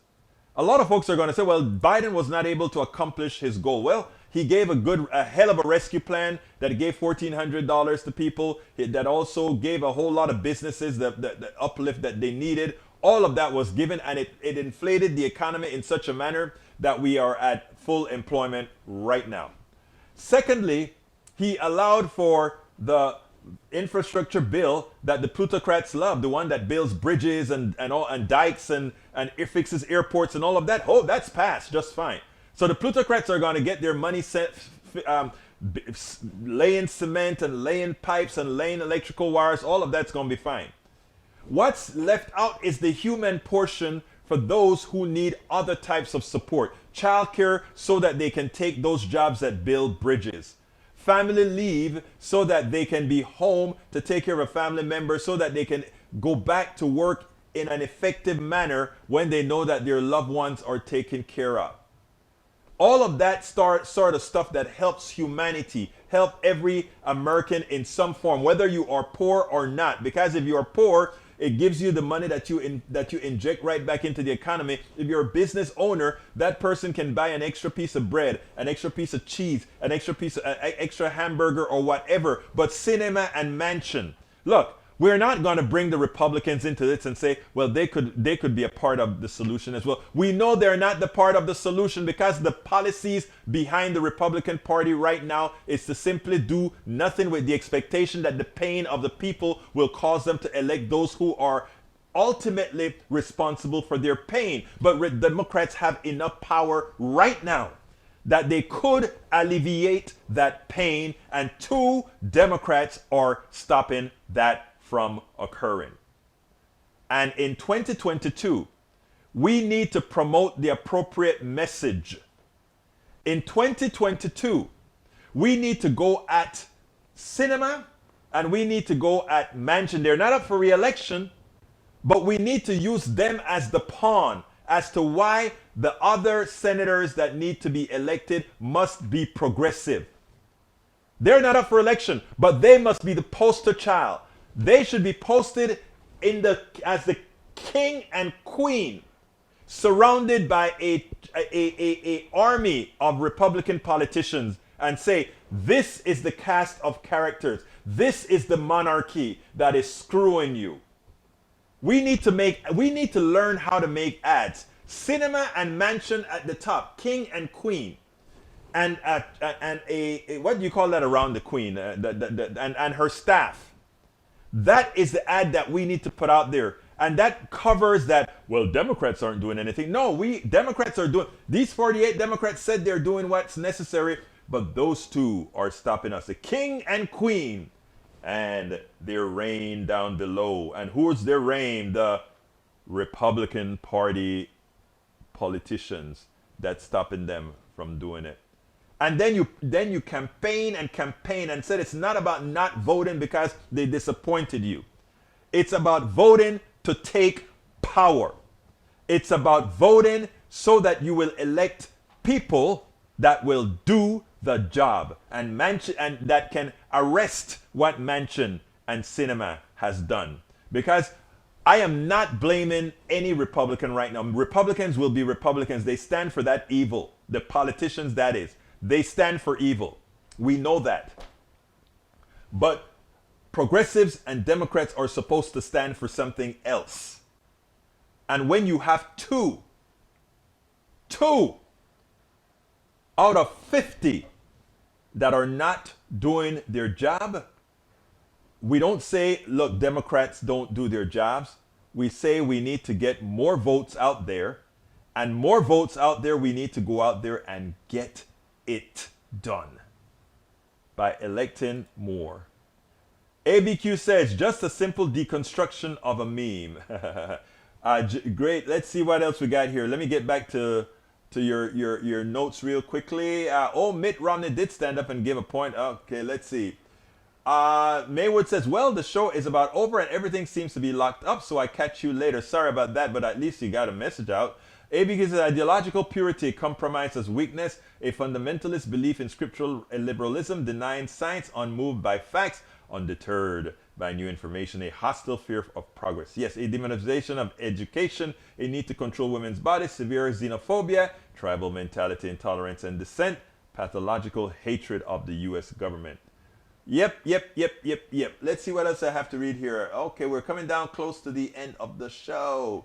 A lot of folks are going to say, well, Biden was not able to accomplish his goal. Well, he gave a hell of a rescue plan that gave $1,400 to people, that also gave a whole lot of businesses the uplift that they needed. All of that was given, and it inflated the economy in such a manner that we are at full employment right now. Secondly, he allowed for the infrastructure bill that the plutocrats love, the one that builds bridges and dikes and fixes airports and all of that. Oh, that's passed just fine. So the plutocrats are going to get their money set, laying cement and laying pipes and laying electrical wires. All of that's going to be fine. What's left out is the human portion for those who need other types of support. Childcare so that they can take those jobs that build bridges. Family leave so that they can be home to take care of a family member so that they can go back to work in an effective manner when they know that their loved ones are taken care of. All of that sort of stuff that helps humanity, help every American in some form, whether you are poor or not. Because if you are poor, it gives you the money that you inject right back into the economy. If you're a business owner, that person can buy an extra piece of bread, an extra piece of cheese, an extra hamburger or whatever. But Sinema and Manchin, look, we're not going to bring the Republicans into this and say, well, they could be a part of the solution as well. We know they're not the part of the solution because the policies behind the Republican Party right now is to simply do nothing with the expectation that the pain of the people will cause them to elect those who are ultimately responsible for their pain. But Democrats have enough power right now that they could alleviate that pain, and 2 Democrats are stopping that from occurring. And in 2022, we need to promote the appropriate message. In 2022, we need to go at Sinema and we need to go at Manchin. They're not up for re-election, but we need to use them as the pawn as to why the other senators that need to be elected must be progressive. They're not up for election, but they must be the poster child. They should be posted as the king and queen, surrounded by a army of Republican politicians, and say, this is the cast of characters. This is the monarchy that is screwing you. We need to learn how to make ads. Sinema and Manchin at the top, king and queen, and a what do you call that around the queen, and her staff. That is the ad that we need to put out there. And that covers that, well, Democrats aren't doing anything. No, Democrats are doing, these 48 Democrats said they're doing what's necessary, but those 2 are stopping us. The king and queen and their reign down below. And who's their reign? The Republican Party politicians that's stopping them from doing it. And then you campaign and said it's not about not voting because they disappointed you. It's about voting to take power. It's about voting so that you will elect people that will do the job and that can arrest what Manchin and Sinema has done. Because I am not blaming any Republican right now. Republicans will be Republicans. They stand for that evil. The politicians, that is. They stand for evil. We know that. But progressives and Democrats are supposed to stand for something else. And when you have two out of 50 that are not doing their job, we don't say, look, Democrats don't do their jobs. We say we need to get more votes out there. And more votes out there, we need to go out there and get it done by electing more. ABQ says, just a simple deconstruction of a meme. Great. Let's see what else we got here. Let me get back to your notes real quickly. Mitt Romney did stand up and give a point. Okay, let's see. Maywood says, well, the show is about over and everything seems to be locked up, so I catch you later. Sorry about that, but at least you got a message out. ABQ says, ideological purity compromised as weakness, a fundamentalist belief in scriptural liberalism, denying science, unmoved by facts, undeterred by new information, a hostile fear of progress. Yes, a demonization of education, a need to control women's bodies, severe xenophobia, tribal mentality, intolerance and dissent, pathological hatred of the U.S. government. Yep. Let's see what else I have to read here. Okay, we're coming down close to the end of the show.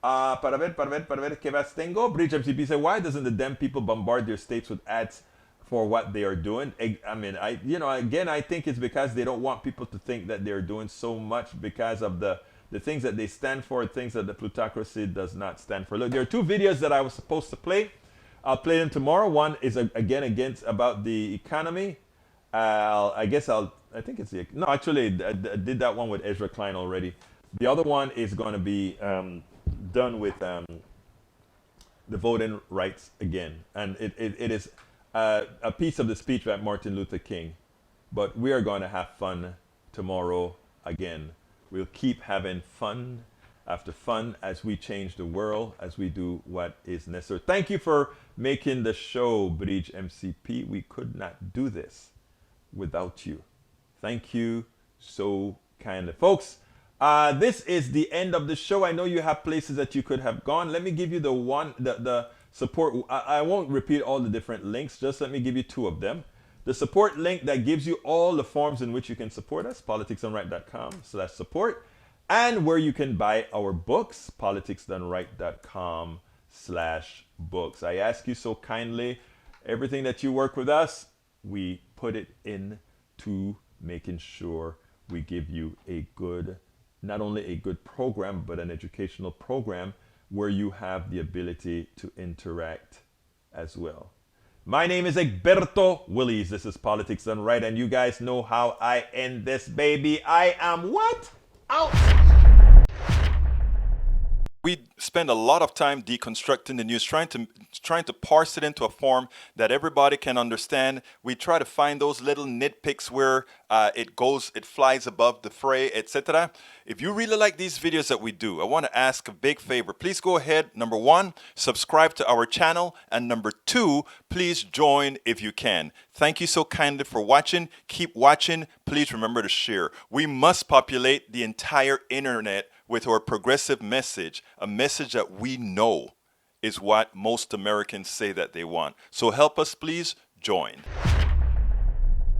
Para ver, ¿qué más tengo? Bridge MCP said, why doesn't the damn people bombard their states with ads for what they are doing? I mean, I think it's because they don't want people to think that they're doing so much because of the things that they stand for, things that the plutocracy does not stand for. Look, there are 2 videos that I was supposed to play. I'll play them tomorrow. One is again about the economy. I think it's I did that one with Ezra Klein already. The other one is going to be done with the voting rights again. And it is a piece of the speech by Martin Luther King. But we are going to have fun tomorrow again. We'll keep having fun after fun as we change the world, as we do what is necessary. Thank you for making the show, Bridge MCP. We could not do this without you. Thank you so kindly. Folks, this is the end of the show. I know you have places that you could have gone. Let me give you the support. I won't repeat all the different links. Just let me give you two of them. The support link that gives you all the forms in which you can support us, politicsdoneright.com/support, and where you can buy our books, politicsdoneright.com/books. I ask you so kindly, everything that you work with us, we put it into making sure we give you a good, not only a good program, but an educational program where you have the ability to interact as well. My name is Egberto Willies. This is Politics Done Right, and you guys know how I end this, baby. I am what? Out! We spend a lot of time deconstructing the news, trying to parse it into a form that everybody can understand. We try to find those little nitpicks where it flies above the fray, etc. If you really like these videos that we do, I want to ask a big favor. Please go ahead, number one, subscribe to our channel, and number two, please join if you can. Thank you so kindly for watching. Keep watching. Please remember to share. We must populate the entire internet with our progressive message, a message that we know is what most Americans say that they want. So help us, please join.